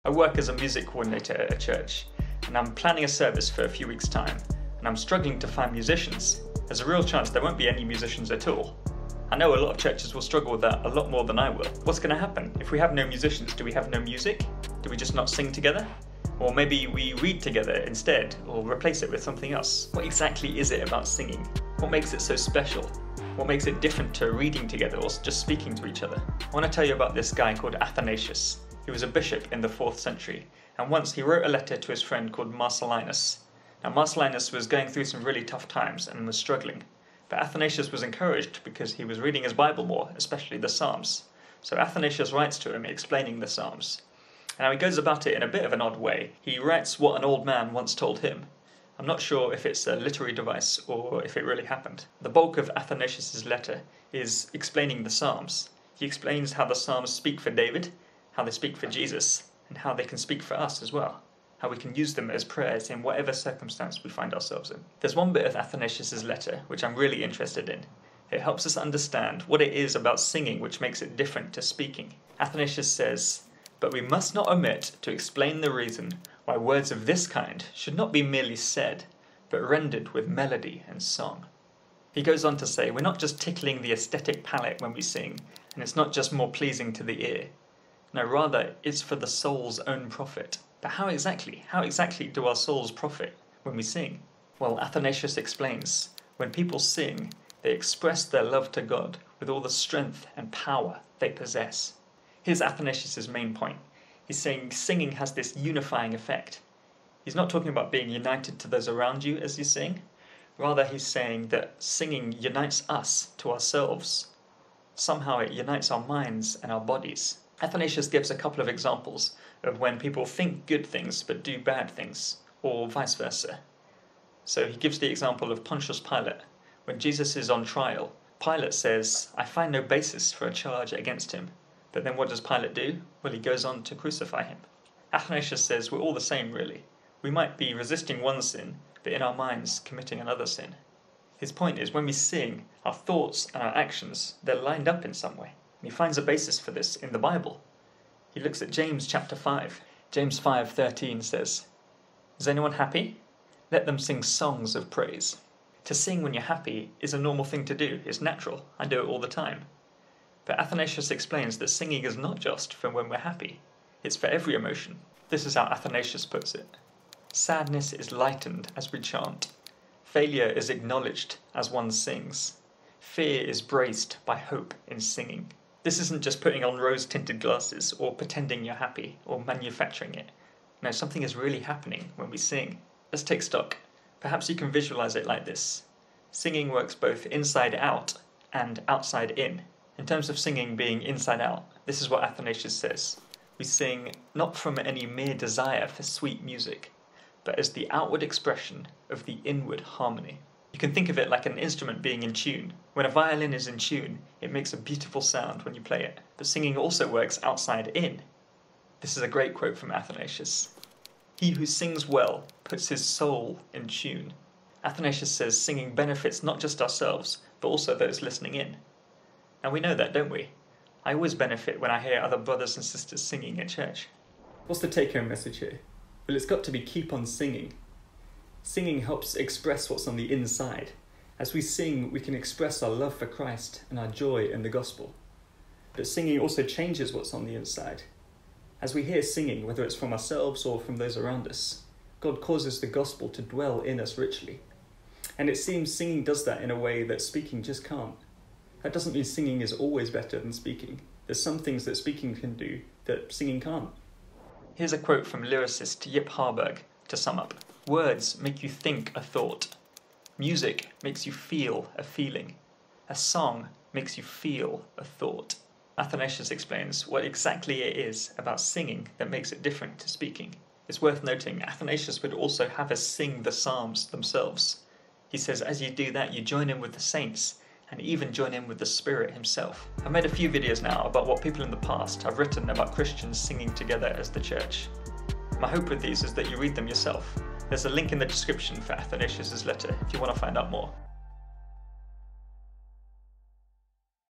I work as a music coordinator at a church, and I'm planning a service for a few weeks' time, and I'm struggling to find musicians. There's a real chance there won't be any musicians at all. I know a lot of churches will struggle with that a lot more than I will. What's going to happen? If we have no musicians, do we have no music? Do we just not sing together? Or maybe we read together instead, or replace it with something else. What exactly is it about singing? What makes it so special? What makes it different to reading together or just speaking to each other? I want to tell you about this guy called Athanasius. He was a bishop in the 4th century, and once he wrote a letter to his friend called Marcellinus. Now Marcellinus was going through some really tough times and was struggling, but Athanasius was encouraged because he was reading his Bible more, especially the Psalms. So Athanasius writes to him explaining the Psalms. And now he goes about it in a bit of an odd way. He writes what an old man once told him. I'm not sure if it's a literary device or if it really happened. The bulk of Athanasius' letter is explaining the Psalms. He explains how the Psalms speak for David, how they speak for Jesus, and how they can speak for us as well. How we can use them as prayers in whatever circumstance we find ourselves in. There's one bit of Athanasius' letter which I'm really interested in. It helps us understand what it is about singing which makes it different to speaking. Athanasius says, "But we must not omit to explain the reason why words of this kind should not be merely said, but rendered with melody and song." He goes on to say, we're not just tickling the aesthetic palate when we sing, and it's not just more pleasing to the ear. No, rather, it's for the soul's own profit. But how exactly? How exactly do our souls profit when we sing? Well, Athanasius explains, when people sing, they express their love to God with all the strength and power they possess. Here's Athanasius' main point. He's saying singing has this unifying effect. He's not talking about being united to those around you as you sing. Rather, he's saying that singing unites us to ourselves. Somehow it unites our minds and our bodies. Athanasius gives a couple of examples of when people think good things but do bad things, or vice versa. So he gives the example of Pontius Pilate. When Jesus is on trial, Pilate says, "I find no basis for a charge against him." But then what does Pilate do? Well, he goes on to crucify him. Athanasius says we're all the same, really. We might be resisting one sin, but in our minds committing another sin. His point is when we sing, our thoughts and our actions, they're lined up in some way. And he finds a basis for this in the Bible. He looks at James chapter 5. James 5:13 says, "Is anyone happy? Let them sing songs of praise." To sing when you're happy is a normal thing to do. It's natural. I do it all the time. But Athanasius explains that singing is not just for when we're happy. It's for every emotion. This is how Athanasius puts it. Sadness is lightened as we chant. Failure is acknowledged as one sings. Fear is braced by hope in singing. This isn't just putting on rose-tinted glasses or pretending you're happy or manufacturing it. No, something is really happening when we sing. Let's take stock. Perhaps you can visualize it like this. Singing works both inside out and outside in. In terms of singing being inside out, this is what Athanasius says. We sing not from any mere desire for sweet music, but as the outward expression of the inward harmony. You can think of it like an instrument being in tune. When a violin is in tune, it makes a beautiful sound when you play it. But singing also works outside in. This is a great quote from Athanasius. "He who sings well puts his soul in tune." Athanasius says singing benefits not just ourselves, but also those listening in. And we know that, don't we? I always benefit when I hear other brothers and sisters singing at church. What's the take-home message here? Well, it's got to be keep on singing. Singing helps express what's on the inside. As we sing, we can express our love for Christ and our joy in the gospel. But singing also changes what's on the inside. As we hear singing, whether it's from ourselves or from those around us, God causes the gospel to dwell in us richly. And it seems singing does that in a way that speaking just can't. That doesn't mean singing is always better than speaking. There's some things that speaking can do that singing can't. Here's a quote from lyricist Jip Harburg to sum up. "Words make you think a thought. Music makes you feel a feeling. A song makes you feel a thought." Athanasius explains what exactly it is about singing that makes it different to speaking. It's worth noting Athanasius would also have us sing the Psalms themselves. He says as you do that you join in with the saints and even join in with the Spirit himself. I've made a few videos now about what people in the past have written about Christians singing together as the church. My hope with these is that you read them yourself. There's a link in the description for Athanasius' letter if you want to find out more.